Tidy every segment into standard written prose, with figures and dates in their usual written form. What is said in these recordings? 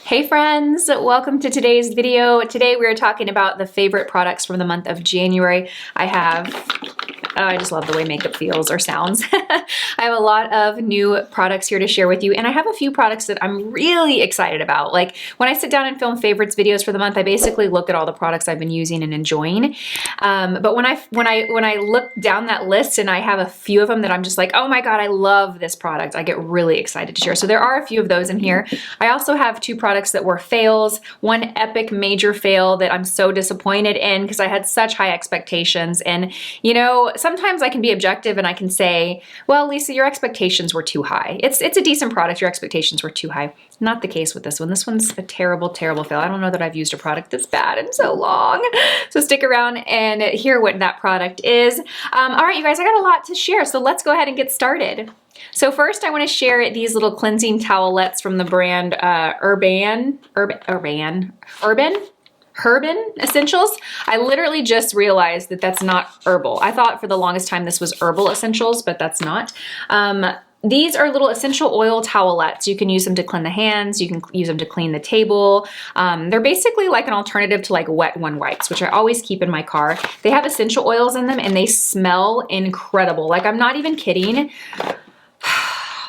Hey friends, welcome to today's video. Today we're talking about the favorite products from the month of January. I just love the way makeup feels or sounds. I have a lot of new products here to share with you, and I have a few products that I'm really excited about. Like when I sit down and film favorites videos for the month, I basically look at all the products I've been using and enjoying. But when I look down that list and I have a few of them that I'm just like, oh my God, I love this product, I get really excited to share. So there are a few of those in here. I also have two products that were fails, one epic major fail that I'm so disappointed in because I had such high expectations. And you know, sometimes I can be objective and I can say, well, Lisa, your expectations were too high. It's a decent product, your expectations were too high. Not the case with this one. This one's a terrible, terrible fail. I don't know that I've used a product that's bad in so long. So stick around and hear what that product is. All right, you guys, I got a lot to share, so let's go ahead and get started. So first I want to share these little cleansing towelettes from the brand HERBAN Essentials. I literally just realized that that's not herbal. I thought for the longest time this was herbal essentials, but that's not. These are little essential oil towelettes. You can use them to clean the hands. You can use them to clean the table. They're basically like an alternative to like Wet One wipes, which I always keep in my car. They have essential oils in them and they smell incredible. Like I'm not even kidding.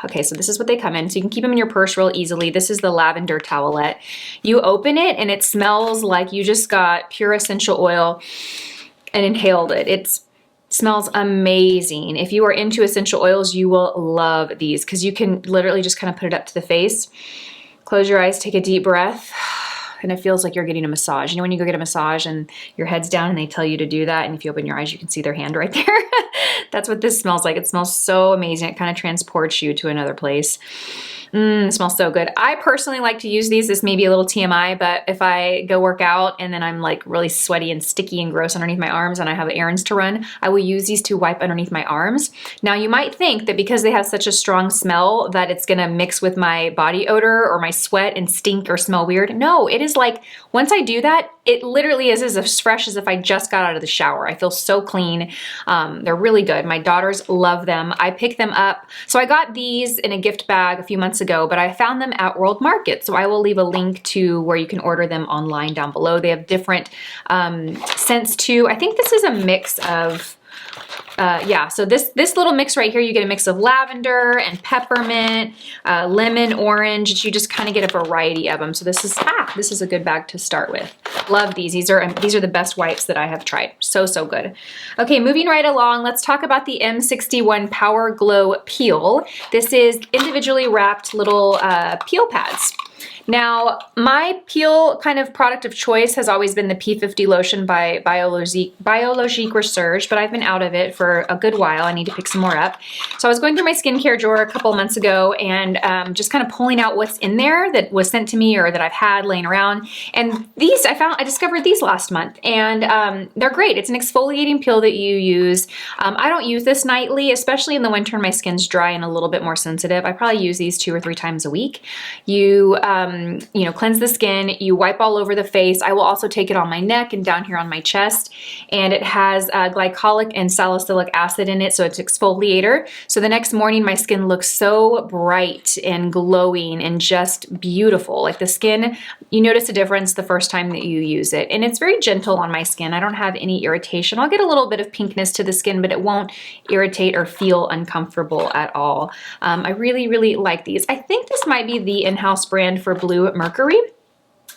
Okay, so this is what they come in. So you can keep them in your purse real easily. This is the lavender towelette. You open it and it smells like you just got pure essential oil and inhaled it. It smells amazing. If you are into essential oils, you will love these because you can literally just kind of put it up to the face. Close your eyes, take a deep breath, and it feels like you're getting a massage. You know when you go get a massage and your head's down and they tell you to do that, and if you open your eyes, you can see their hand right there. That's what this smells like. It smells so amazing. It kind of transports you to another place. It smells so good. I personally like to use these. This may be a little TMI, but if I go work out and then I'm like really sweaty and sticky and gross underneath my arms and I have errands to run, I will use these to wipe underneath my arms. Now you might think that because they have such a strong smell that it's gonna mix with my body odor or my sweat and stink or smell weird. No, it is like, once I do that, it literally is as fresh as if I just got out of the shower. I feel so clean. They're really good. My daughters love them. I pick them up. So I got these in a gift bag a few months ago, but I found them at World Market. So I will leave a link to where you can order them online down below. They have different scents too. I think this is a mix of yeah, so this little mix right here, you get a mix of lavender and peppermint, lemon, orange. You just kind of get a variety of them. So this is a good bag to start with. Love these. These are the best wipes that I have tried. So, so good. Okay, moving right along, let's talk about the M61 Power Glow Peel. This is individually wrapped little peel pads. Now, my peel kind of product of choice has always been the P50 lotion by Biologique Research, but I've been out of it for a good while. I need to pick some more up. So I was going through my skincare drawer a couple months ago and just kind of pulling out what's in there that was sent to me or that I've had laying around. And these, I discovered these last month, and they're great. It's an exfoliating peel that you use. I don't use this nightly, especially in the winter when my skin's dry and a little bit more sensitive. I probably use these 2 or 3 times a week. You know, cleanse the skin, you wipe all over the face. I will also take it on my neck and down here on my chest. And it has glycolic and salicylic acid in it, so it's exfoliator. So the next morning, my skin looks so bright and glowing and just beautiful. Like the skin, you notice a difference the first time that you use it. And it's very gentle on my skin. I don't have any irritation. I'll get a little bit of pinkness to the skin, but it won't irritate or feel uncomfortable at all. I really, really like these. I think this might be the in-house brand for Blue Mercury,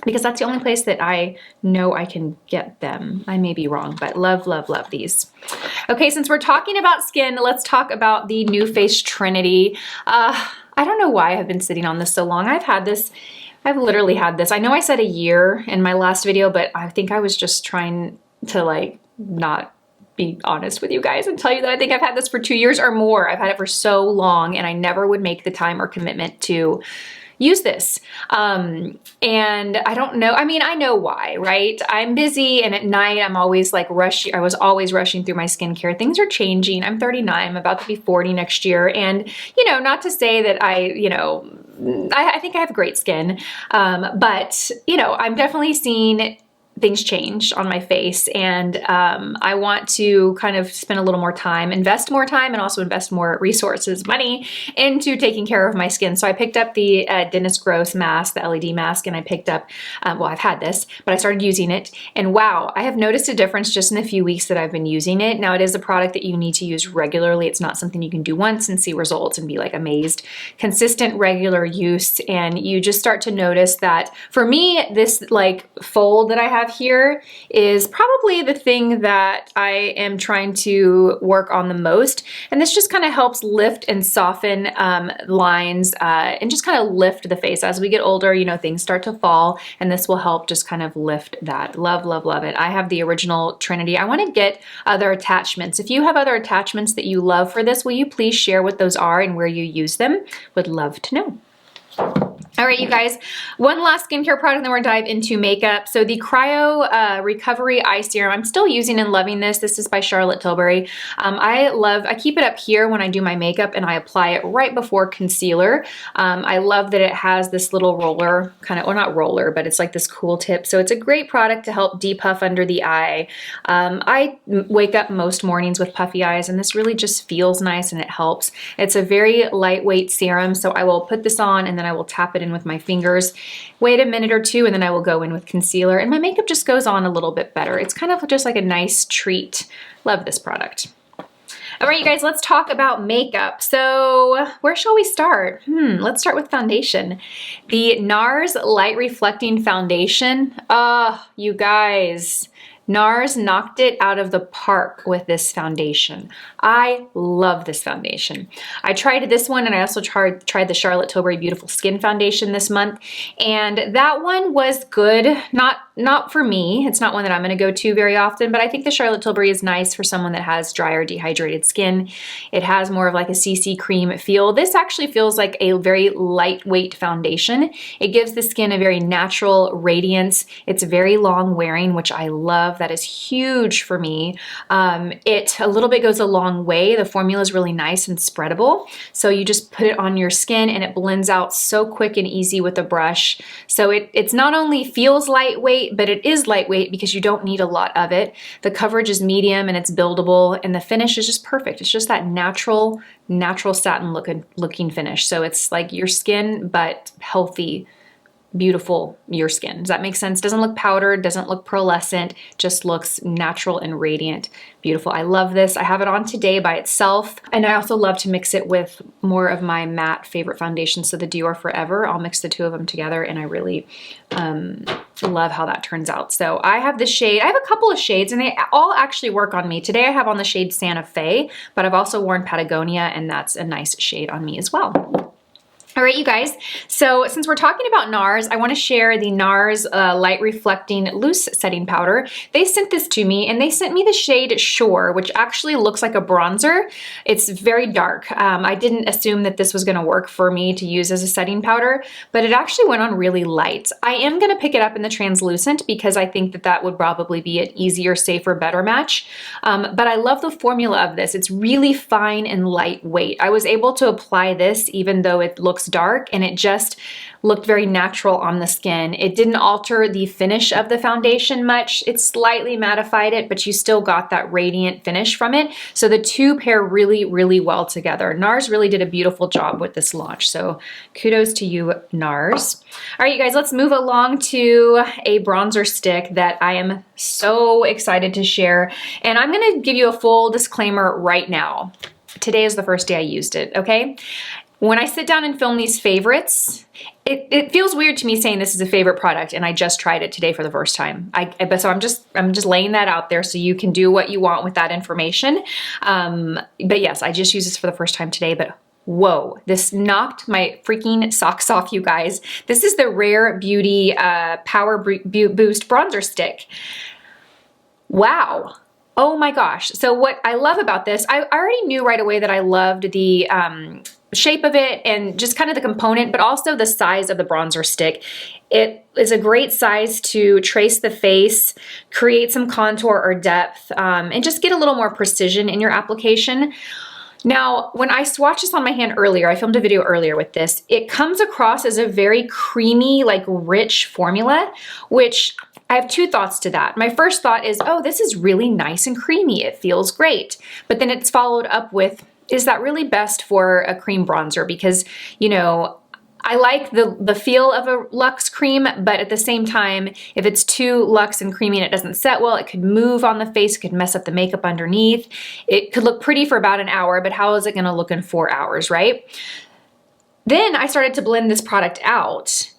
because that's the only place that I know I can get them. I may be wrong, but love, love, love these. Okay, since we're talking about skin, let's talk about the NUFACE Trinity. I don't know why I've been sitting on this so long. I've literally had this. I know I said a year in my last video, but I think I was just trying to like not be honest with you guys and tell you that I think I've had this for 2 years or more. I've had it for so long and I never would make the time or commitment to use this. And I don't know, I mean, I know why, right? I'm busy and at night I'm always like rushing. I was always rushing through my skincare. Things are changing. I'm 39, I'm about to be 40 next year. And, you know, not to say that I think I have great skin. But, you know, I'm definitely seeing things change on my face, and I want to kind of spend a little more time, invest more time, and also invest more resources, money, into taking care of my skin. So I picked up the Dennis Gross mask, the LED mask, and I picked up, well, I've had this, but I started using it, and wow, I have noticed a difference just in the few weeks that I've been using it. Now, it is a product that you need to use regularly. It's not something you can do once and see results and be like amazed. Consistent, regular use, and you just start to notice that, for me, this like fold that I have here is probably the thing that I am trying to work on the most. And this just kind of helps lift and soften lines and just kind of lift the face. As we get older, you know, things start to fall, and this will help just kind of lift that. Love, love, love it. I have the original Trinity. I want to get other attachments. If you have other attachments that you love for this, will you please share what those are and where you use them? Would love to know. All right, you guys, one last skincare product, then we're gonna dive into makeup. So the CRYO Recovery Eye Serum, I'm still using and loving this. This is by Charlotte Tilbury. I keep it up here when I do my makeup, and I apply it right before concealer. I love that it has this little roller, kind of, or not roller, but it's like this cool tip. So it's a great product to help depuff under the eye. I wake up most mornings with puffy eyes, and this really just feels nice and it helps. It's a very lightweight serum, so I will put this on and then I will tap it in with my fingers, wait a minute or two, and then I will go in with concealer, and my makeup just goes on a little bit better. It's kind of just like a nice treat. Love this product. All right, you guys, let's talk about makeup. So where shall we start? Let's start with foundation. The NARS Light Reflecting Foundation. You guys, NARS knocked it out of the park with this foundation. I love this foundation. I tried this one, and I also tried the Charlotte Tilbury Beautiful Skin Foundation this month, and that one was good. Not for me. It's not one that I'm going to go to very often, but I think the Charlotte Tilbury is nice for someone that has dry or dehydrated skin. It has more of like a CC cream feel. This actually feels like a very lightweight foundation. It gives the skin a very natural radiance. It's very long wearing, which I love. That is huge for me. It a little bit goes a long way. The formula is really nice and spreadable. So you just put it on your skin and it blends out so quick and easy with a brush. So it's not only feels lightweight, but it is lightweight because you don't need a lot of it. The coverage is medium and it's buildable, and the finish is just perfect. It's just that natural satin looking finish. So it's like your skin, but healthy, beautiful your skin. Does that make sense? Doesn't look powdered, doesn't look pearlescent, just looks natural and radiant. Beautiful. I love this. I have it on today by itself, and I also love to mix it with more of my matte favorite foundations. So the Dior Forever, I'll mix the two of them together, and I really love how that turns out. So I have the shade, I have a couple of shades, and they all actually work on me. Today I have on the shade Santa Fe, but I've also worn Patagonia, and that's a nice shade on me as well. All right, you guys, so since we're talking about NARS, I want to share the NARS Light Reflecting Loose Setting Powder. They sent this to me, and they sent me the shade Shore, which actually looks like a bronzer. It's very dark. I didn't assume that this was going to work for me to use as a setting powder, but it actually went on really light. I am going to pick it up in the translucent because I think that that would probably be an easier, safer, better match. But I love the formula of this. It's really fine and lightweight. I was able to apply this even though it looks dark, and it just looked very natural on the skin. It didn't alter the finish of the foundation much. It slightly mattified it, but you still got that radiant finish from it. So the two pair really, really well together. NARS really did a beautiful job with this launch. So kudos to you, NARS. All right, you guys, let's move along to a bronzer stick that I am so excited to share. And I'm gonna give you a full disclaimer right now. Today is the first day I used it, okay? When I sit down and film these favorites, it feels weird to me saying this is a favorite product, and I just tried it today for the first time. So I'm just laying that out there so you can do what you want with that information. But yes, I just used this for the first time today, but whoa, this knocked my freaking socks off, you guys. This is the Rare Beauty Power Boost Bronzer Stick. Wow. Oh my gosh. So what I love about this, I already knew right away that I loved the shape of it and just kind of the component, but also the size of the bronzer stick. It is a great size to trace the face, create some contour or depth, and just get a little more precision in your application. Now, when I swatched this on my hand earlier, I filmed a video earlier with this, it comes across as a very creamy, like rich formula, which I have two thoughts to that. My first thought is, oh, this is really nice and creamy. It feels great. But then it's followed up with, is that really best for a cream bronzer? Because, you know, I like the feel of a luxe cream, but at the same time, if it's too luxe and creamy and it doesn't set well, it could move on the face, it could mess up the makeup underneath. It could look pretty for about an hour, but how is it gonna look in 4 hours, right? Then I started to blend this product out,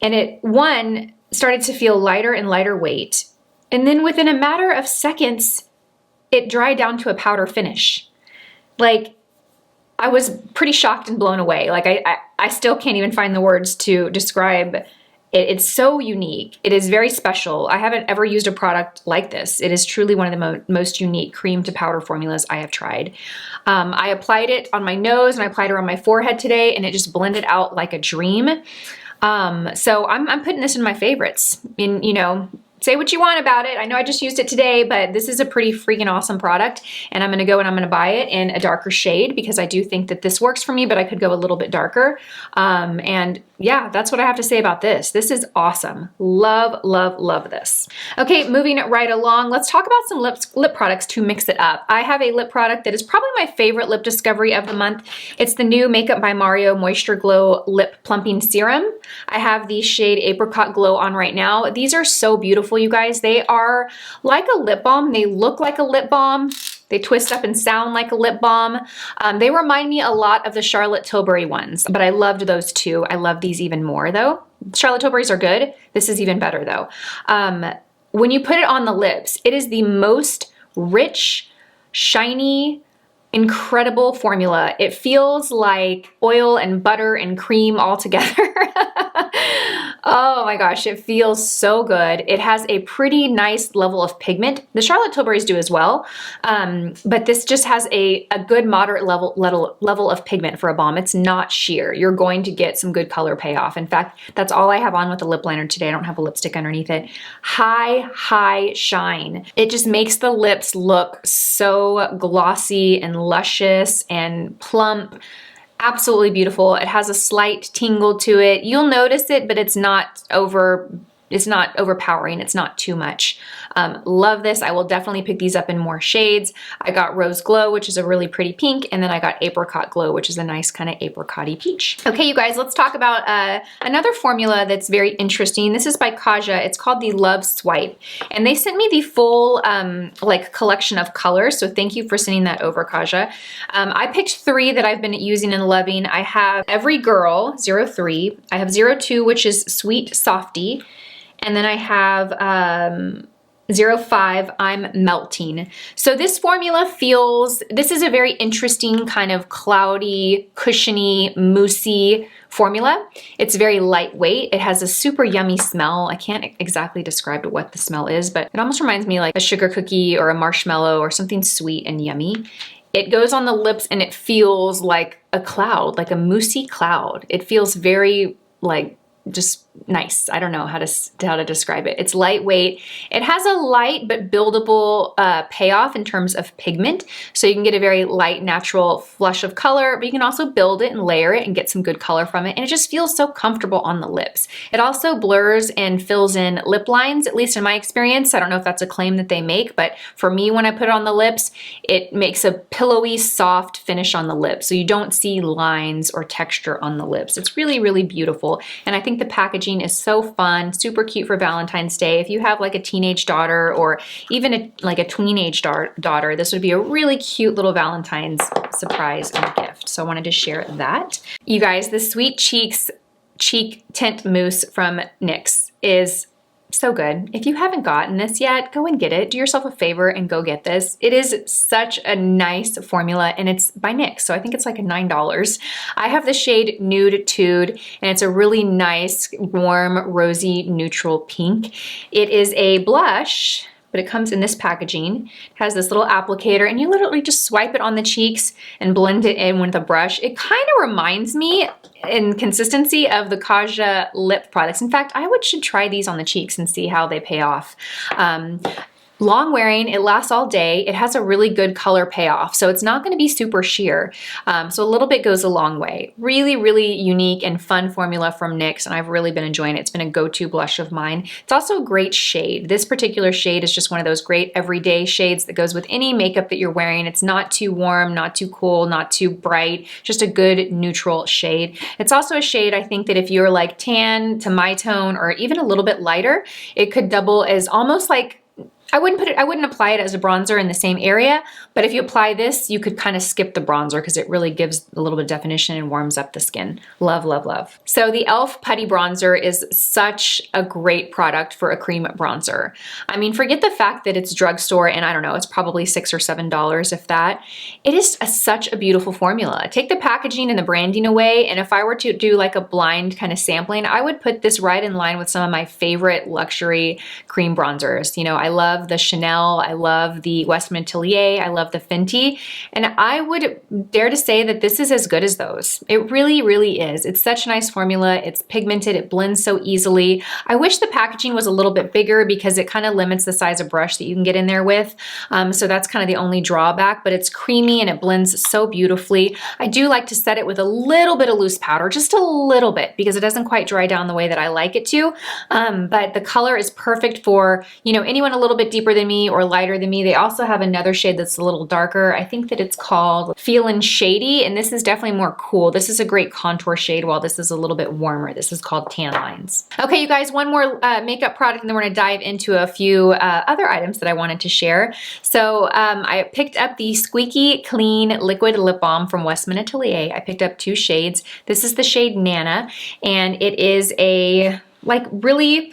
and it, one, started to feel lighter and lighter weight. And then within a matter of seconds, it dried down to a powder finish. Like, I was pretty shocked and blown away. Like I still can't even find the words to describe it. It's so unique. It is very special. I haven't ever used a product like this. It is truly one of the most unique cream to powder formulas I have tried. I applied it on my nose and I applied it on my forehead today, and it just blended out like a dream. So I'm putting this in my favorites. And, you know, say what you want about it. I know I just used it today, but this is a pretty freaking awesome product, and I'm gonna go and I'm gonna buy it in a darker shade because I do think that this works for me, but I could go a little bit darker. And yeah, that's what I have to say about this. This is awesome. Love, love, love this. Okay, moving right along, let's talk about some lip products to mix it up. I have a lip product that is probably my favorite lip discovery of the month. It's the new Makeup by Mario Moisture Glow Lip Plumping Serum. I have the shade Apricot Glow on right now. These are so beautiful, you guys. They are like a lip balm. They look like a lip balm. They twist up and sound like a lip balm. They remind me a lot of the Charlotte Tilbury ones, but I loved those too. I love these even more though. Charlotte Tilbury's are good. This is even better though. When you put it on the lips, it is the most rich, shiny, incredible formula. It feels like oil and butter and cream all together. Oh my gosh, it feels so good. It has a pretty nice level of pigment. The Charlotte Tilburys do as well, but this just has a good moderate level of pigment for a balm. It's not sheer. You're going to get some good color payoff. In fact, that's all I have on with the lip liner today. I don't have a lipstick underneath it. High shine. It just makes the lips look so glossy and luscious and plump. Absolutely beautiful. It has a slight tingle to it. You'll notice it, but it's not overpowering. It's not too much. Love this. I will definitely pick these up in more shades. I got Rose Glow, which is a really pretty pink, and then I got Apricot Glow, which is a nice kind of apricot-y peach. Okay, you guys, let's talk about another formula that's very interesting. This is by Kaja. It's called the Love Swipe, and they sent me the full like collection of colors, so thank you for sending that over, Kaja. I picked 3 that I've been using and loving. I have Every Girl 03. I have 02, which is Sweet Softy. And then I have 05, I'm Melting. So this formula feels, this is a very interesting kind of cloudy, cushiony, moussey formula. It's very lightweight. It has a super yummy smell. I can't exactly describe what the smell is, but it almost reminds me like a sugar cookie or a marshmallow or something sweet and yummy. It goes on the lips and it feels like a cloud, like a moussey cloud. It feels very like just nice. I don't know how to describe it. It's lightweight. It has a light but buildable payoff in terms of pigment. So you can get a very light, natural flush of color, but you can also build it and layer it and get some good color from it. And it just feels so comfortable on the lips. It also blurs and fills in lip lines, at least in my experience. I don't know if that's a claim that they make, but for me, when I put it on the lips, it makes a pillowy, soft finish on the lips. So you don't see lines or texture on the lips. It's really, really beautiful. And I think the packaging is so fun, super cute for Valentine's Day. If you have like a teenage daughter or even like a tween-age daughter, this would be a really cute little Valentine's surprise and gift. So I wanted to share that. You guys, the Sweet Cheeks Cheek Tint Mousse from NYX is so good. If you haven't gotten this yet, go and get it. Do yourself a favor and go get this. It is such a nice formula and it's by NYX, so I think it's like $9. I have the shade Nude Tude and it's a really nice, warm, rosy, neutral pink. It is a blush, but it comes in this packaging. It has this little applicator and you literally just swipe it on the cheeks and blend it in with a brush. It kind of reminds me in consistency of the Kaja lip products. In fact, I should try these on the cheeks and see how they pay off. long wearing, it lasts all day. It has a really good color payoff, so it's not going to be super sheer. So a little bit goes a long way. Really, really unique and fun formula from NYX, and I've really been enjoying it. It's been a go-to blush of mine. It's also a great shade. This particular shade is just one of those great everyday shades that goes with any makeup that you're wearing. It's not too warm, not too cool, not too bright, just a good neutral shade. It's also a shade I think that if you're like tan to my tone or even a little bit lighter, it could double as almost like, I wouldn't apply it as a bronzer in the same area, but if you apply this, you could kind of skip the bronzer because it really gives a little bit of definition and warms up the skin. Love, love, love. So the e.l.f. Putty Bronzer is such a great product for a cream bronzer. I mean, forget the fact that it's drugstore and I don't know, it's probably $6 or $7 if that. It is such a beautiful formula. Take the packaging and the branding away, and if I were to do like a blind kind of sampling, I would put this right in line with some of my favorite luxury cream bronzers. You know, I love the Chanel, I love the Westman Atelier, I love the Fenty, and I would dare to say that this is as good as those. It really, really is. It's such a nice formula. It's pigmented, it blends so easily. I wish the packaging was a little bit bigger because it kind of limits the size of brush that you can get in there with. So that's kind of the only drawback, but it's creamy and it blends so beautifully. I do like to set it with a little bit of loose powder, just a little bit, because it doesn't quite dry down the way that I like it to. But the color is perfect for, you know, anyone a little bit deeper than me or lighter than me. They also have another shade that's a little darker. I think that it's called Feelin' Shady, and this is definitely more cool. This is a great contour shade while this is a little bit warmer. This is called Tan Lines. Okay, you guys, one more makeup product and then we're gonna dive into a few other items that I wanted to share. So I picked up the Squeaky Clean Liquid Lip Balm from Westman Atelier. I picked up 2 shades. This is the shade Nana, and it is a like really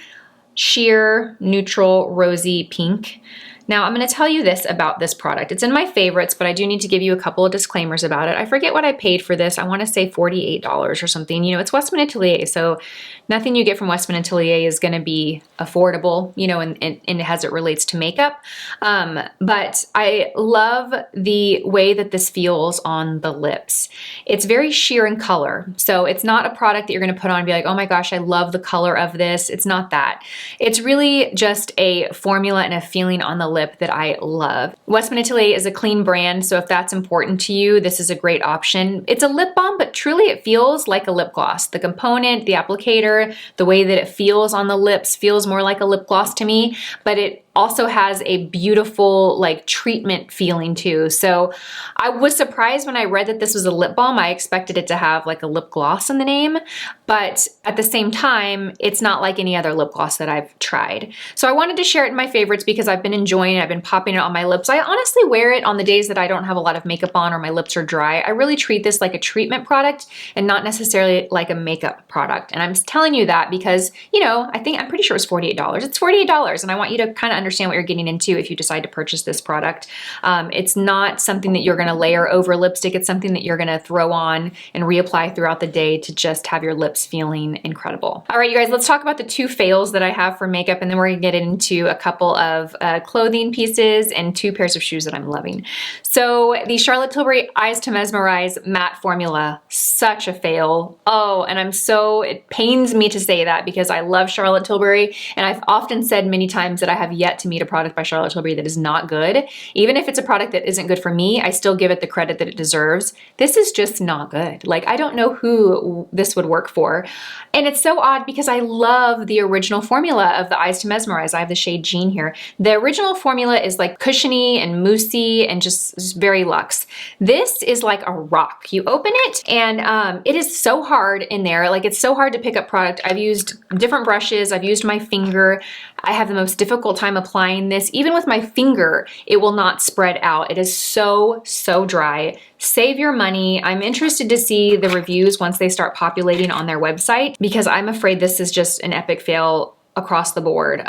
sheer, neutral, rosy pink. Now, I'm going to tell you this about this product. It's in my favorites, but I do need to give you a couple of disclaimers about it. I forget what I paid for this. I want to say $48 or something. You know, it's Westman Atelier, so nothing you get from Westman Atelier is going to be affordable, you know, and as it relates to makeup. But I love the way that this feels on the lips. It's very sheer in color, so it's not a product that you're going to put on and be like, oh my gosh, I love the color of this. It's not that. It's really just a formula and a feeling on the lip that I love. Westman Atelier is a clean brand, so if that's important to you, this is a great option. It's a lip balm, but truly it feels like a lip gloss. The component, the applicator, the way that it feels on the lips feels more like a lip gloss to me, but it also has a beautiful like treatment feeling too. So I was surprised when I read that this was a lip balm. I expected it to have like a lip gloss in the name, but at the same time, it's not like any other lip gloss that I've tried. So I wanted to share it in my favorites because I've been enjoying it. I've been popping it on my lips. I honestly wear it on the days that I don't have a lot of makeup on or my lips are dry. I really treat this like a treatment product and not necessarily like a makeup product. And I'm telling you that because, you know, I'm pretty sure it's $48. It's $48, and I want you to kind of understand what you're getting into if you decide to purchase this product. It's not something that you're going to layer over lipstick. It's something that you're going to throw on and reapply throughout the day to just have your lips feeling incredible. All right, you guys, let's talk about the 2 fails that I have for makeup, and then we're going to get into a couple of clothing pieces and 2 pairs of shoes that I'm loving. So the Charlotte Tilbury Eyes to Mesmerize matte formula, such a fail. Oh, and it pains me to say that because I love Charlotte Tilbury, and I've often said many times that I have yet to meet a product by Charlotte Tilbury that is not good. Even if it's a product that isn't good for me, I still give it the credit that it deserves. This is just not good. Like, I don't know who this would work for. And it's so odd because I love the original formula of the Eyes to Mesmerize. I have the shade Jean here. The original formula is like cushiony and moussey and just very luxe. This is like a rock. You open it and it is so hard in there. Like, it's so hard to pick up product. I've used different brushes. I've used my finger. I have the most difficult time applying this. Even with my finger, it will not spread out. It is so, so dry. Save your money. I'm interested to see the reviews once they start populating on their website because I'm afraid this is just an epic fail across the board.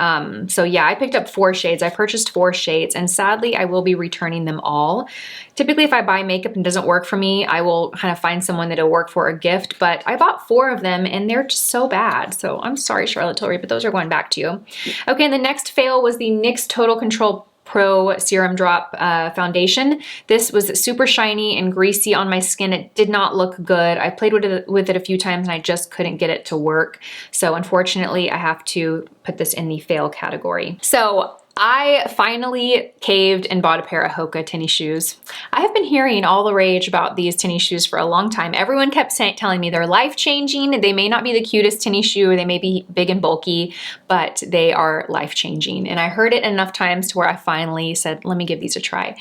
So yeah, I picked up 4 shades. I purchased 4 shades, and sadly I will be returning them all. Typically if I buy makeup and it doesn't work for me, I will kind of find someone that it'll work for a gift, but I bought 4 of them and they're just so bad. So I'm sorry, Charlotte Tilbury, but those are going back to you. Okay, and the next fail was the NYX Total Control Pro Serum Drop foundation. This was super shiny and greasy on my skin. It did not look good. I played with it a few times and I just couldn't get it to work. So unfortunately, I have to put this in the fail category. So I finally caved and bought a pair of Hoka tennis shoes. I have been hearing all the rage about these tennis shoes for a long time. Everyone kept telling me they're life-changing. They may not be the cutest tennis shoe, they may be big and bulky, but they are life-changing. And I heard it enough times to where I finally said, let me give these a try.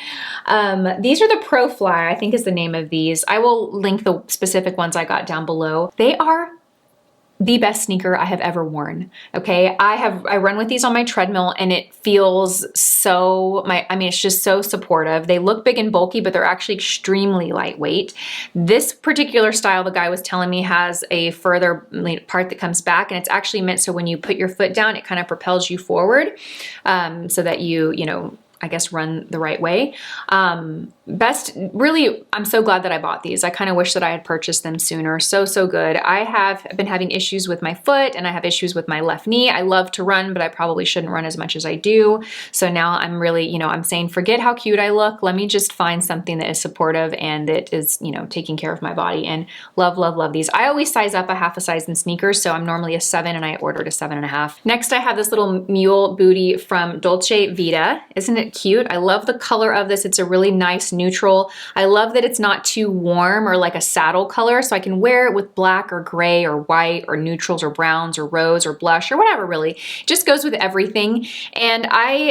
These are the Pro Fly, I think is the name of these. I will link the specific ones I got down below. They are the best sneaker I have ever worn. Okay, I run with these on my treadmill and it feels so, I mean, it's just so supportive. They look big and bulky, but they're actually extremely lightweight. This particular style, the guy was telling me, has a further part that comes back, and it's actually meant so when you put your foot down, it kind of propels you forward, so that you know, I guess run the right way. Really, I'm so glad that I bought these. I kind of wish that I had purchased them sooner. So good. I have been having issues with my foot and I have issues with my left knee. I love to run, but I probably shouldn't run as much as I do. So now I'm really, you know, I'm saying, forget how cute I look. Let me just find something that is supportive and that is, you know, taking care of my body, and love, love, love these. I always size up a half a size in sneakers. So I'm normally a 7 and I ordered a 7.5. Next, I have this little mule booty from Dolce Vita. Isn't it cute? I love the color of this. It's a really nice neutral. I love that it's not too warm or like a saddle color, so I can wear it with black or gray or white or neutrals or browns or rose or blush or whatever. Really, it just goes with everything. And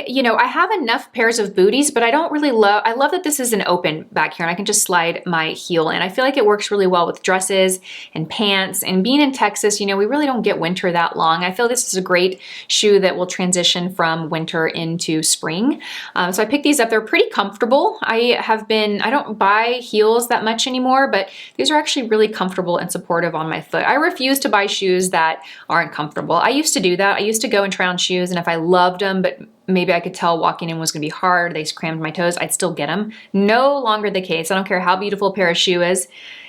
you know, I have enough pairs of booties, but I don't really love, I love that this is an open back here and I can just slide my heel in. I feel like it works really well with dresses and pants, and being in Texas, you know, we really don't get winter that long. I feel this is a great shoe that will transition from winter into spring. So I picked these up. They're pretty comfortable. I don't buy heels that much anymore, but these are actually really comfortable and supportive on my foot. I refuse to buy shoes that aren't comfortable. I used to do that. I used to go and try on shoes, and if I loved them, but maybe I could tell walking in was gonna be hard, they crammed my toes, I'd still get them. No longer the case. I don't care how beautiful a pair of shoe is.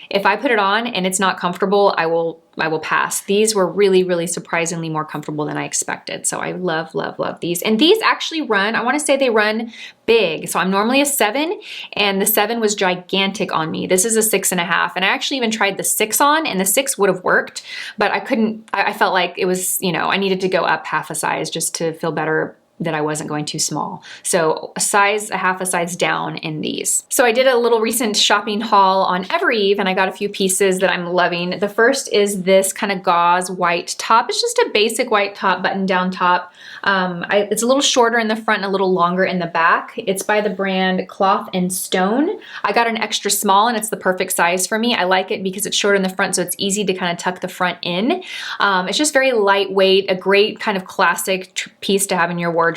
If I put it on and it's not comfortable, I will pass. These were really, really surprisingly more comfortable than I expected. So I love, love, love these. And these actually run, I wanna say they run big. So I'm normally a 7 and the 7 was gigantic on me. This is a 6.5. And I actually even tried the 6 on, and the 6 would have worked, but I couldn't, I felt like it was, you know, I needed to go up half a size just to feel better that I wasn't going too small. So a half a size down in these. So I did a little recent shopping haul on Evereve and I got a few pieces that I'm loving. The first is this kind of gauze white top. It's just a basic white top, button down top. It's a little shorter in the front and a little longer in the back. It's by the brand Cloth and Stone. I got an extra small and it's the perfect size for me. I like it because it's short in the front, so it's easy to kind of tuck the front in. It's just very lightweight, a great kind of classic piece to have in your wardrobe.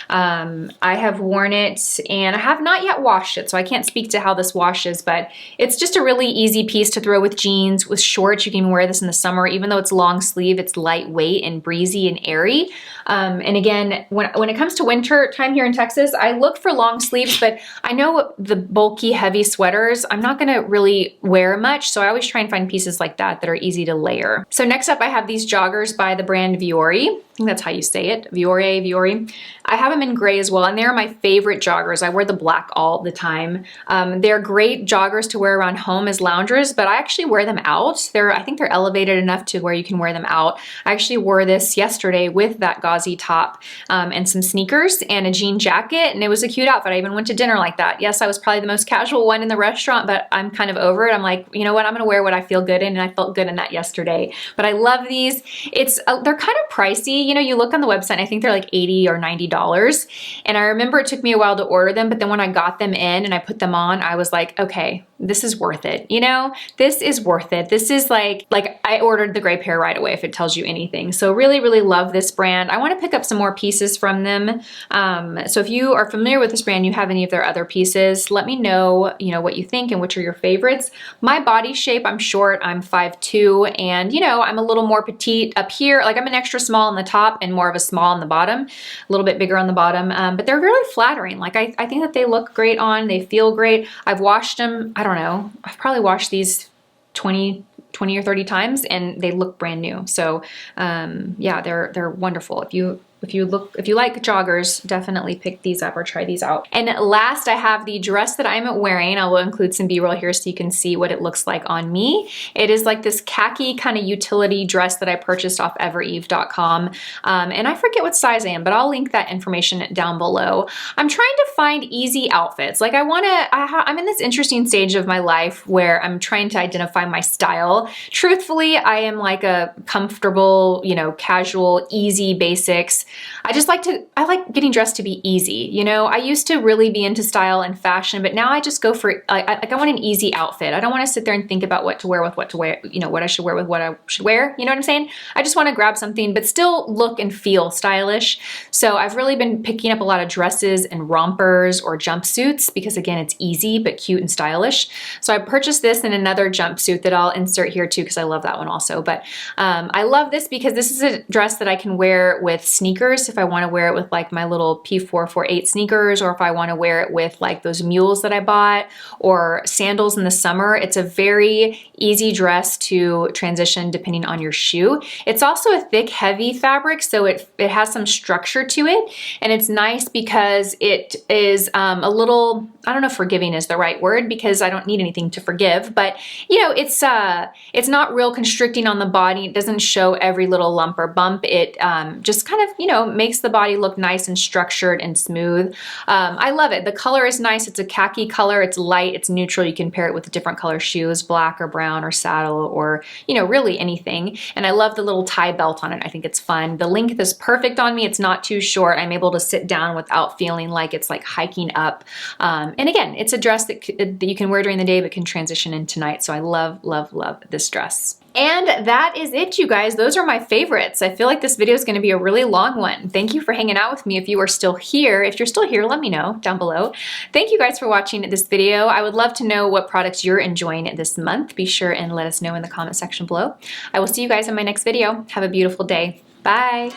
I have worn it and I have not yet washed it, so I can't speak to how this washes, but it's just a really easy piece to throw with jeans, with shorts. You can even wear this in the summer. Even though it's long sleeve, it's lightweight and breezy and airy. And again, when it comes to winter time here in Texas, I look for long sleeves, but I know the bulky, heavy sweaters, I'm not gonna really wear much, so I always try and find pieces like that that are easy to layer. So next up, I have these joggers by the brand Viore. I think that's how you say it, Viore. I have them in gray as well, and they're my favorite joggers. I wear the black all the time. They're great joggers to wear around home as loungers, but I actually wear them out. I think they're elevated enough to where you can wear them out. I actually wore this yesterday with that gauzy top and some sneakers and a jean jacket, and it was a cute outfit. I even went to dinner like that. Yes, I was probably the most casual one in the restaurant, but I'm kind of over it. I'm like, you know what, I'm gonna wear what I feel good in, and I felt good in that yesterday. But I love these. They're kind of pricey. You know, you look on the website, I think they're like $80 or $90. And I remember it took me a while to order them, but then when I got them in and I put them on, I was like, okay, this is worth it. You know, this is worth it. This is like I ordered the gray pair right away, if it tells you anything. So really, really love this brand. I want to pick up some more pieces from them. So if you are familiar with this brand, you have any of their other pieces, let me know, you know, what you think and which are your favorites. My body shape, I'm short, I'm 5'2", and you know, I'm a little more petite up here. Like I'm an extra small on the top and more of a small on the bottom, a little bit bigger on the bottom, but they're really flattering. Like I think that they look great on, they feel great. I've washed them, I don't know, I've probably washed these 20 or 30 times and they look brand new. So yeah, they're wonderful. If if you like joggers, definitely pick these up or try these out. And last, I have the dress that I'm wearing. I will include some B-roll here so you can see what it looks like on me. It is like this khaki kind of utility dress that I purchased off evereve.com. And I forget what size I am, but I'll link that information down below. I'm trying to find easy outfits. Like I'm in this interesting stage of my life where I'm trying to identify my style. Truthfully, I am like a comfortable, you know, casual, easy basics. I like getting dressed to be easy. You know, I used to really be into style and fashion, but now I just go for, I want an easy outfit. I don't want to sit there and think about what to wear with what to wear, you know, what I should wear with what I should wear. You know what I'm saying? I just want to grab something, but still look and feel stylish. So I've really been picking up a lot of dresses and rompers or jumpsuits because again, it's easy, but cute and stylish. So I purchased this in another jumpsuit that I'll insert here too, because I love that one also. But I love this because this is a dress that I can wear with sneakers if I want to wear it with like my little P448 sneakers, or if I want to wear it with like those mules that I bought, or sandals in the summer. It's a very easy dress to transition depending on your shoe. It's also a thick, heavy fabric, so it has some structure to it, and it's nice because it is a little, I don't know if forgiving is the right word because I don't need anything to forgive, but you know, it's not real constricting on the body. It doesn't show every little lump or bump. It just kind of, you know, makes the body look nice and structured and smooth. I love it. The color is nice. It's a khaki color. It's light. It's neutral. You can pair it with different color shoes, black or brown or saddle or, you know, really anything. And I love the little tie belt on it. I think it's fun. The length is perfect on me. It's not too short. I'm able to sit down without feeling like it's like hiking up. And again, it's a dress that you can wear during the day but can transition into night. So I love, love, love this dress. And that is it, you guys. Those are my favorites. I feel like this video is going to be a really long one. Thank you for hanging out with me. If you are still here, if you're still here, let me know down below. Thank you guys for watching this video. I would love to know what products you're enjoying this month. Be sure and let us know in the comment section below. I will see you guys in my next video. Have a beautiful day. Bye.